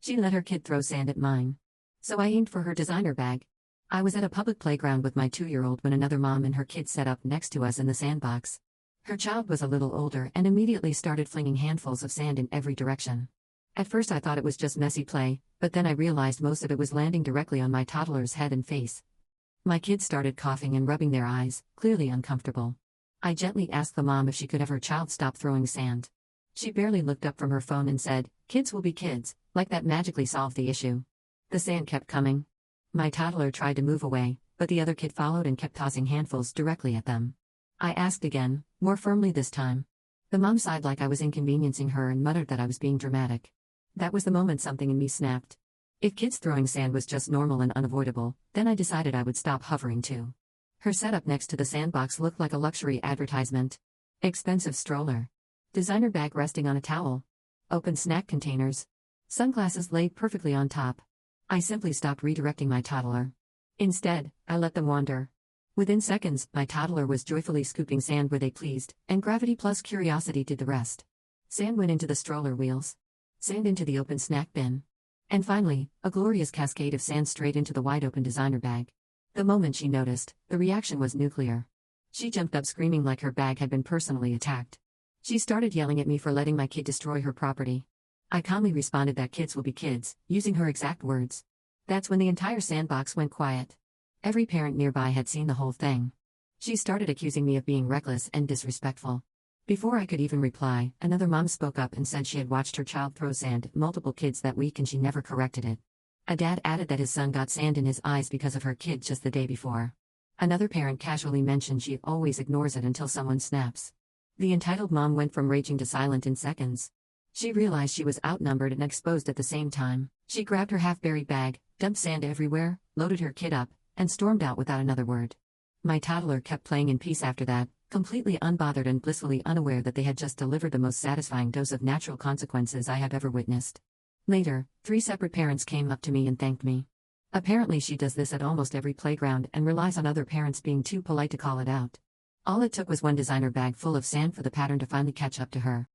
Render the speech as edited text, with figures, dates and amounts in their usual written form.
She let her kid throw sand at mine. So I aimed for her designer bag. I was at a public playground with my 2-year-old when another mom and her kid sat up next to us in the sandbox. Her child was a little older and immediately started flinging handfuls of sand in every direction. At first I thought it was just messy play, but then I realized most of it was landing directly on my toddler's head and face. My kids started coughing and rubbing their eyes, clearly uncomfortable. I gently asked the mom if she could have her child stop throwing sand. She barely looked up from her phone and said, "Kids will be kids," like that magically solved the issue. The sand kept coming. My toddler tried to move away, but the other kid followed and kept tossing handfuls directly at them. I asked again, more firmly this time. The mom sighed like I was inconveniencing her and muttered that I was being dramatic. That was the moment something in me snapped. If kids throwing sand was just normal and unavoidable, then I decided I would stop hovering too. Her setup next to the sandbox looked like a luxury advertisement. Expensive stroller. Designer bag resting on a towel. Open snack containers. Sunglasses laid perfectly on top. I simply stopped redirecting my toddler. Instead, I let them wander. Within seconds, my toddler was joyfully scooping sand where they pleased, and gravity plus curiosity did the rest. Sand went into the stroller wheels. Sand into the open snack bin. And finally, a glorious cascade of sand straight into the wide-open designer bag. The moment she noticed, the reaction was nuclear. She jumped up screaming like her bag had been personally attacked. She started yelling at me for letting my kid destroy her property. I calmly responded that kids will be kids, using her exact words. That's when the entire sandbox went quiet. Every parent nearby had seen the whole thing. She started accusing me of being reckless and disrespectful. Before I could even reply, another mom spoke up and said she had watched her child throw sand at multiple kids that week and she never corrected it. A dad added that his son got sand in his eyes because of her kid just the day before. Another parent casually mentioned she always ignores it until someone snaps. The entitled mom went from raging to silent in seconds. She realized she was outnumbered and exposed at the same time. She grabbed her half-buried bag, dumped sand everywhere, loaded her kid up, and stormed out without another word. My toddler kept playing in peace after that, completely unbothered and blissfully unaware that they had just delivered the most satisfying dose of natural consequences I have ever witnessed. Later, 3 separate parents came up to me and thanked me. Apparently she does this at almost every playground and relies on other parents being too polite to call it out. All it took was one designer bag full of sand for the pattern to finally catch up to her.